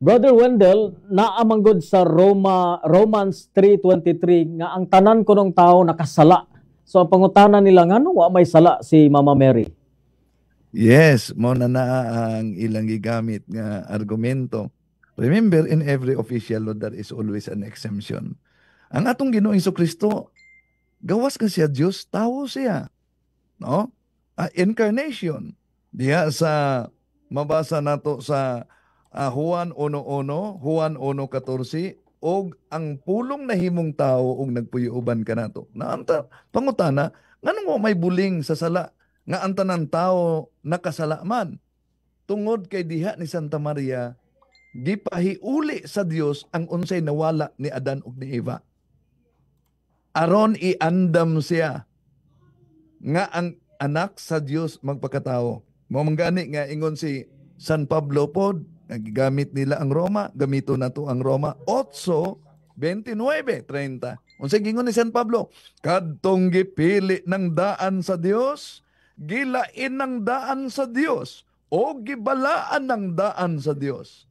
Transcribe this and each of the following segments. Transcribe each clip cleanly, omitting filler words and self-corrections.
Brother Wendell, naamanggod sa Romans 3:23 nga ang tanan kunong tao nakasala. So ang pangutana nila ngano wa may sala si Mama Mary? Yes, mo na ang ilang gigamit nga argumento. Remember, in every official law, there is always an exemption. Ang atong Ginoong Hesukristo, gawas ka siya Diyos, tao siya. No? Incarnation. Diya sa mabasa nato sa Juan 1:1, Juan 1:14, og ang pulong na himong tao og nagpuyuban ka nato. Naanta pangutana, nganong may buling sa sala nga ang tanan tao nakasala man? Tungod kay diha ni Santa Maria gipahiuli sa Dios ang unsay nawala ni Adan ug ni Eva. Aron iandam siya nga ang anak sa Dios magpakatao. Mao man gani nga ingon si San Pablo pod, nagigamit nila ang Roma, gamito na to ang Roma 8:29-30. Unsay gingon ni San Pablo? Kadtong gipili ng daan sa Dios, gilain ng daan sa Dios, o gibalaan ng daan sa Dios.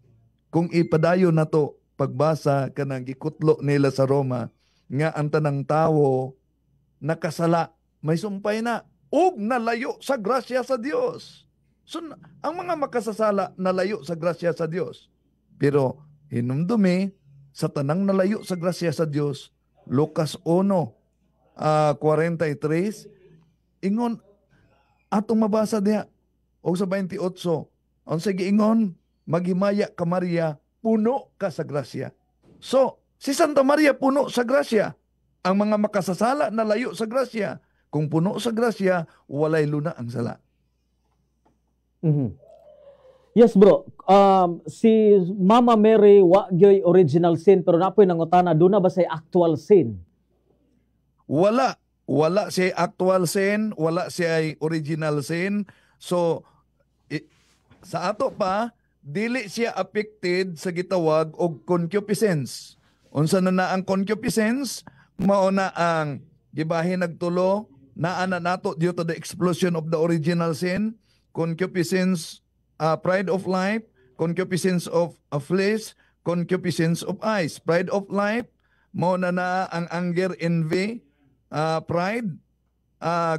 Kung ipadayon na to, pagbasa ka ng gikutlo nila sa Roma, nga ang tanang tao nakasala, may sumpay na, ug nalayo sa grasya sa Dios. So, ang mga makasasala nalayo sa grasya sa Dios. Pero hinumdumi sa tanang nalayo sa grasya sa Dios, Lucas 1:43, ingon atong mabasa diha o sa 28. Ang sige ingon, maghimaya ka Maria, puno ka sa grasya. So, si Santa Maria puno sa grasya. Ang mga makasasala nalayo sa grasya. Kung puno sa grasya, walay luna ang sala. Yes bro, si Mama Mary wa gyoy original sin pero napoy nangutana duna ba say actual sin? Wala siya actual sin, wala siya original sin. So sa ato pa dili siya affected sa gitawag og concupiscence. Unsa na ang concupiscence? Mao na ang gibahin nagtulo naa na nato due to the explosion of the original sin. Concupiscence, pride of life, concupiscence of flesh, concupiscence of eyes. Pride of life, mo na ang anger, envy, pride,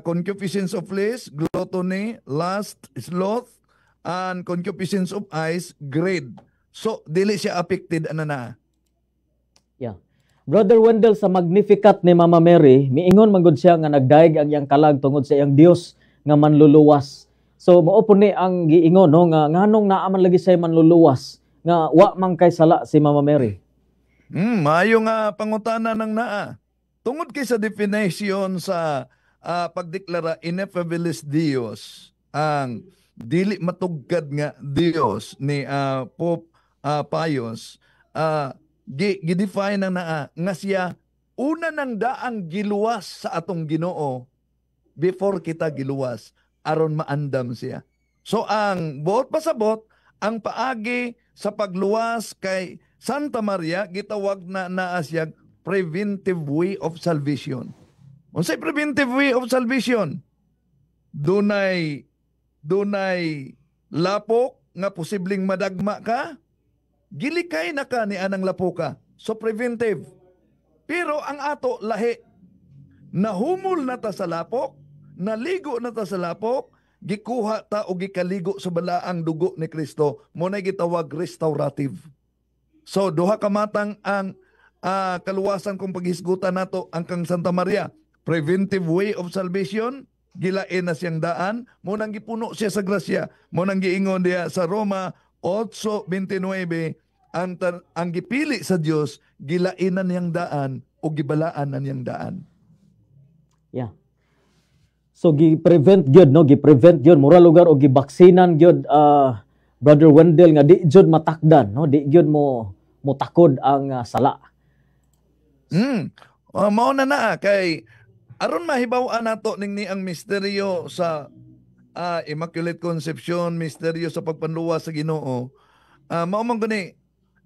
concupiscence of flesh, gluttony, lust, sloth, and concupiscence of eyes, greed. So, dili siya affected na. Yeah. Brother Wendell, sa Magnificat ni Mama Mary, miingon manggod siya nga nagdaig ang iyang kalag tungod sa iyang Dios nga manluluwas. So mao po ni ang giingon no nga nganong naa man lagi siya manluluwas nga wa man kay sala si Mama Mary. Maayo nga pangutana ng naa. Tungod kay sa definition sa pagdeklara ineffabilis Dios, ang dili matugkad nga Dios ni Pope Pius, gidefine ng naa nga siya una nang daang giluwas sa atong Ginoo before kita giluwas aron maandam siya. So ang buot pasabot, ang paagi sa pagluwas kay Santa Maria gitawag na naa siya preventive way of salvation. Unsay preventive way of salvation? Dunay lapok nga posibleng madagma ka, gilikay na ka ni anang lapoka. So preventive. Pero ang ato lahi, nahumol na ta sa lapok, naligo na ta sa lapok, gikuha ta o gikaligo sa balaang dugo ni Kristo, mo na gitawag restorative. So duha ka matang ang kaluwasan kung paghisgutan nato ang kang Santa Maria. Preventive way of salvation, gilain na siyang daan, mo nang gipuno siya sa grasya, mo nang giingon diya sa Roma 8:29, ang gipili sa Dios, gilainan niyang daan o gibalaan na niyang daan. Yeah. So gi-prevent gyud mura lugar o gibaksinan gyud Brother Wendell nga di gyud matakdan no, di gyud mo takod ang sala. Mao na kay aron mahibaw-an nato ning ang misteryo sa Immaculate Conception, misteryo sa pagpanluwas sa Ginoo. Mao man gani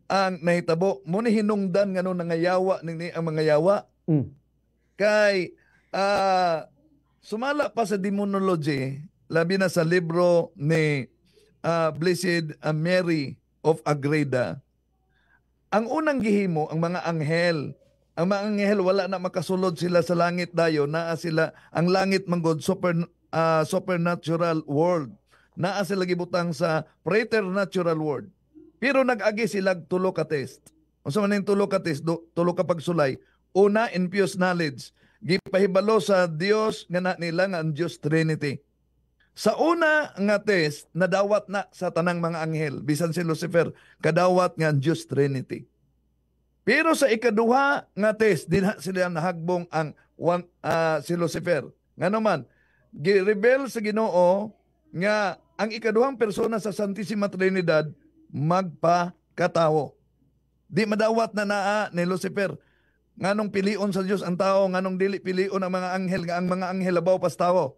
ang nahitabo mo ni hinungdan ngano nangayawa ning ang mga yawa. Kay sumala pa sa demonology, labi na sa libro ni Blessed Mary of Agreda, ang unang gihimo ang mga anghel. Ang mga anghel wala na makasulod sila sa langit dayon, naa sila ang langit manggod supernatural world. Naa sila gibutang sa preternatural world. Pero nag-agi sila tulo ka test. Unsa man ning tulo ka test, tulo ka pagsulay. Una, infused knowledge. Gipahibalo sa Dios nga na nila nga ang Dios Trinity. Sa una nga test, nadawat na sa tanang mga anghel, bisan si Lucifer, kadawat nga ang Diyos Trinity. Pero sa ikaduha nga test, din sila nahagbong ang si Lucifer. Nga naman, gi-rebel sa Ginoo nga ang ikaduhang persona sa Santissima Trinidad magpakatawo. Di madawat na naa ni Lucifer. Nganong pilion sa Diyos ang tao, nganong dili pilion ang mga anghel, nga ang mga anghel labaw pas tao.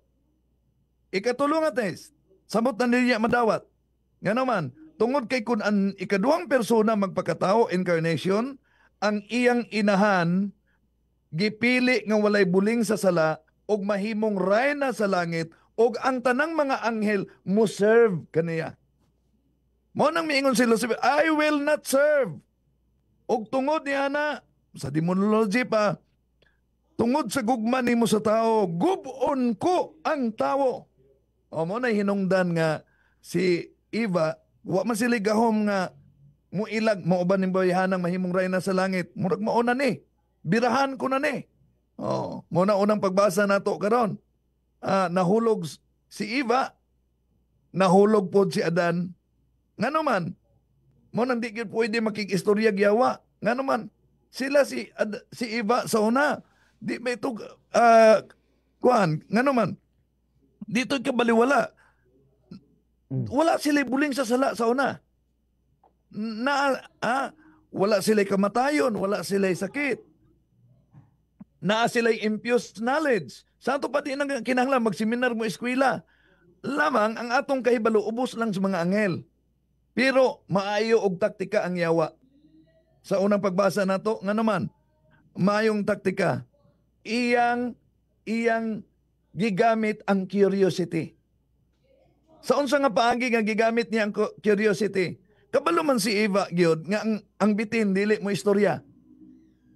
Ikatulo nga test, samot na niya madawat. Nga naman, tungod kay kun ang ikaduhang persona magpakatao, incarnation, ang iyang inahan, gipili nga walay buling sa sala, og mahimong reyna sa langit, og ang tanang mga anghel mo serve kaniya. Mo nang miingon si Lucifer, I will not serve. Og tungod niya na, sa demonology pa, tungod sa gugma nimo sa tao, gubon ko ang tao. O mo na hinungdan nga si Eva, wa man sila gahom nga muilag, mauban ng bayahanang mahimong reyna sa langit. Murag mauna ni, birahan ko na ni. O, muna unang pagbasa nato karon. Nahulog si Eva, nahulog po si Adan. Nga naman, mo nang di gyud pwede makikistorya giyawa. Nga naman, sila si Eva sa una, di ba ito, kuhan, nga naman, dito kabaliwala. Wala sila buling sa sala sa una. Wala sila kamatayon, wala sila sakit. Naa sila infused knowledge. Sa ato pa di nang kinahanglan magseminar mo eskwela. Lamang ang atong kahibalo ubos lang sa mga anghel. Pero maayo og taktika ang yawa. Sa unang pagbasa nato nga naman, maayong taktika. Iyang gigamit ang curiosity. Sa unsa nga paagi nga gigamit niya ang curiosity? Kabalo man si Eva gyud nga ang bitin dili mo istorya.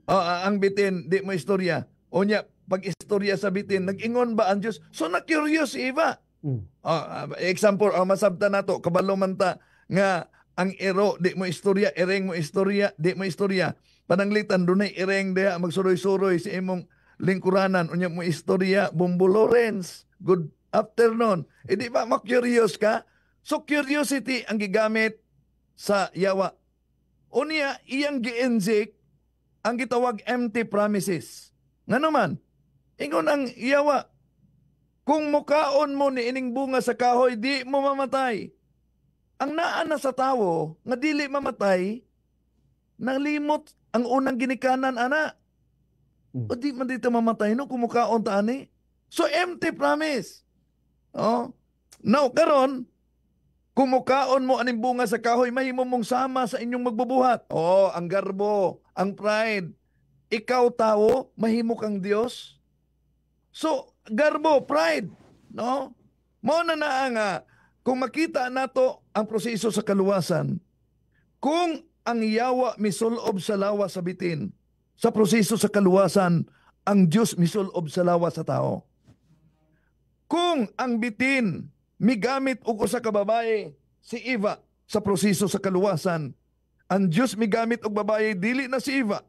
Ang bitin di mo istorya. Unya pag istorya sa bitin nag-ingon ba ang Dios? So na curious si Eva. Example masabtan nato kabalo man ta nga ang ero di mo istorya, ereng mo istorya, di mo istorya. Pananglitan dunay ereng diha magsuroy-suroy sa imong lingkuranan, unya mo istorya, Bumbo Lawrence, good afternoon. Di ba ma-curious ka? So curiosity ang gigamit sa yawa. Unya, iyang giinjik ang gitawag empty promises. Nga naman, ingon ang yawa, kung mukaon mo ni ining bunga sa kahoy, di mo mamatay. Ang naa na sa tawo, nga dili mamatay, nalimot ang unang ginikanan, ana. O di man dito mamatay no kumukaon ta ani. So empty promise. Now karon kumukaon mo aning bunga sa kahoy, mahimo mong sama sa inyong magbubuhat. Ang garbo, ang pride. Ikaw tao, mahimo kang Dios. So garbo, pride, no? Mo na nga kung makita nato ang proseso sa kaluwasan, kung ang yawa misulob sa lawa sa bitin, sa proseso sa kaluwasan, ang Diyos misulob sa lawa sa tao. Kung ang bitin migamit og usa ka babae, si Eva, sa proseso sa kaluwasan, ang Diyos migamit og babae, dili na si Eva.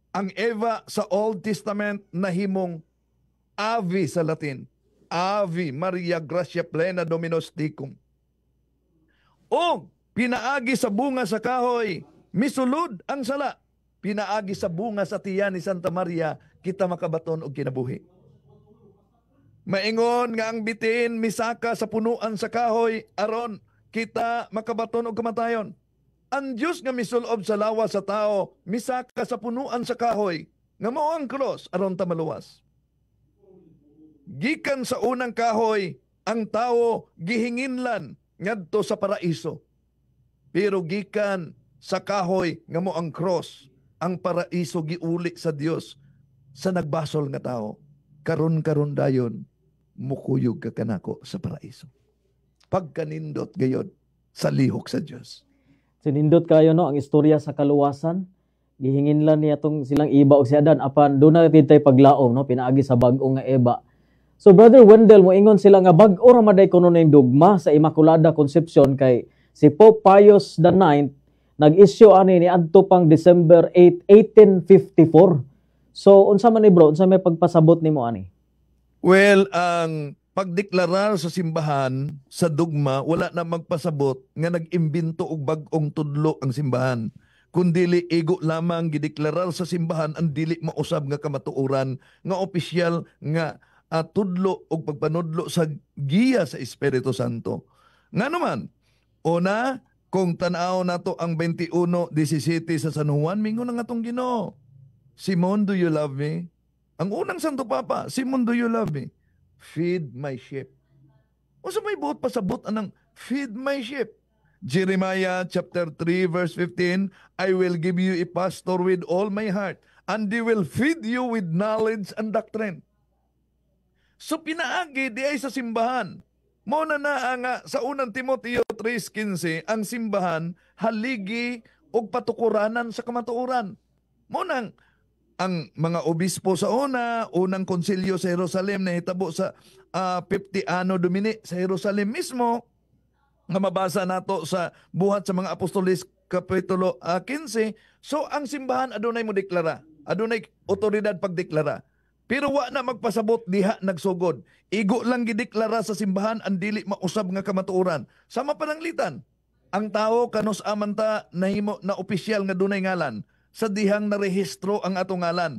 Ang Eva sa Old Testament nahimong Ave sa Latin. Ave Maria Gracia Plena Dominus Tecum. O pinaagi sa bunga sa kahoy, misulod ang sala. Pinaagi sa bunga sa tiyan ni Santa Maria, kita makabaton og kinabuhi. Maingon nga ang bitin misaka sa punuan sa kahoy, aron kita makabaton og kamatayon. Ang Diyos nga misulob sa lawa sa tao, misaka sa punuan sa kahoy, nga mao ang cross aron ta maluwas. Gikan sa unang kahoy, ang tao gihinginlan ngadto sa paraiso. Pero gikan sa kahoy nga mo ang cross, ang paraiso giuli sa Dios sa nagbasol nga tao. Karon dayon mukuyog ka kanako sa paraiso. Pagkanindot gayod sa lihok sa Dios. Sinindot kayo no ang istorya sa kaluwasan. Gihingin lang niya tong silang iba og si Adan apan do na tay paglaom no pinaagi sa bag-o nga Eva. So Brother Wendell mo ingon sila nga bag-o ra maday kuno ning dogma sa Immaculada Conception kay si Pope Pius IX nag-issue ani ni adto pang December 8, 1854. So unsa man ni bro, unsa may pagpasabot nimo ani? Well, ang pagdeklarar sa simbahan sa dogma wala na magpasabot nga nag-imbento og bag-ong tudlo ang simbahan. Kundili ego lamang gideklarar sa simbahan ang dili mausab nga kamatuoran nga opisyal nga tudlo og pagpanudlo sa giya sa Espiritu Santo. Nga naman, una, kung tanaw nato ang 21:17 sa San Juan, mingon na nga tong Ginoo. Simon, do you love me? Ang unang Santo Papa, Simon, do you love me? Feed my sheep. O sa may buot pasabot anang feed my sheep. Jeremiah chapter 3 verse 15, I will give you a pastor with all my heart, and they will feed you with knowledge and doctrine. So pinaagi di ay sa simbahan. Mao na nga sa unang Timoteo 3:15, ang simbahan haligi og patukuranan sa kamatuoran. Mao nang ang mga obispo sa unang konsilyo sa Jerusalem na hitabo sa 50 Anno Domini sa Jerusalem mismo, nga mabasa nato sa Buhat sa mga Apostoles Kapitulo 15. So ang simbahan adunay mo deklara, adunay otoridad pagdeklara. Pero wa na magpasabot diha nagsugod. Igo lang gideklara sa simbahan ang dili mausab nga kamatuoran. Sama pananglitan, ang tao kanus amanta nahimo na opisyal nga dunay ngalan sa dihang narehistro ang atong ngalan.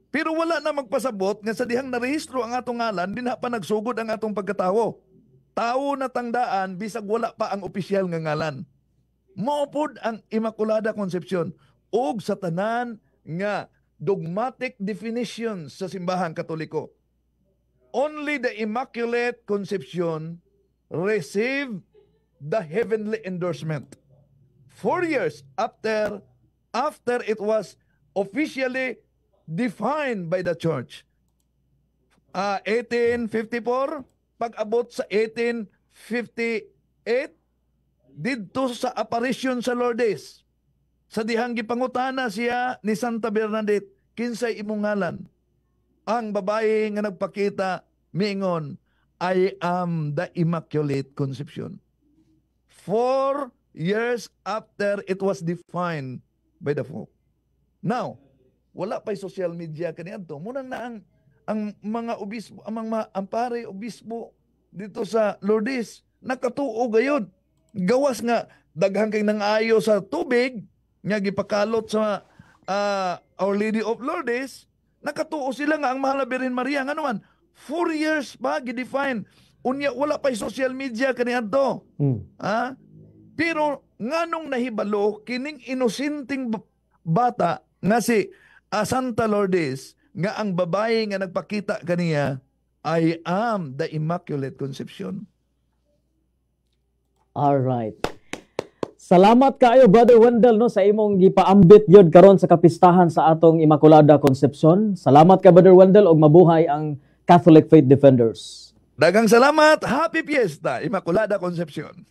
Pero wala na magpasabot nga sa dihang narehistro ang atong ngalan dinha pa nagsugod ang atong pagkatawo. Tao na tangdaan bisag wala pa ang opisyal nga ngalan. Mao pod ang Immaculada Conception ug sa tanan nga dogmatic definitions sa simbahang Katoliko. Only the Immaculate Conception received the heavenly endorsement 4 years after it was officially defined by the Church. 1854, pag-abot sa 1858, didto sa apparition sa Lourdes, sa dihang gipangutana siya ni Santa Bernadette, kinsay imong ngalan? Ang babae nga nagpakita, miingon, I am the Immaculate Conception. 4 years after it was defined by the Pope. Now, wala pa'y social media kaniadto. Munang na ang mga obispo, ang mga ampare obispo dito sa Lourdes, nakatuo gayon. Gawas nga, daghang kay nangayo sa tubig, nga gipakalot sa Our Lady of Lourdes, nakatuo sila nga ang Mahal na Birhen Maria. Nga naman, 4 years pa, gidefine. Unya, wala pa'y social media kaniadto. Pero nganong nahibalo, kining inusinting bata nga si Santa Lourdes, nga ang babae nga nagpakita kaniya, I am the Immaculate Conception. Alright. Salamat kaayo Brother Wendell no sa imong gipaambit gyud karon sa kapistahan sa atong Immaculada Conception. Salamat ka Brother Wendell og mabuhay ang Catholic Faith Defenders. Daghang salamat. Happy Fiesta, Immaculada Conception.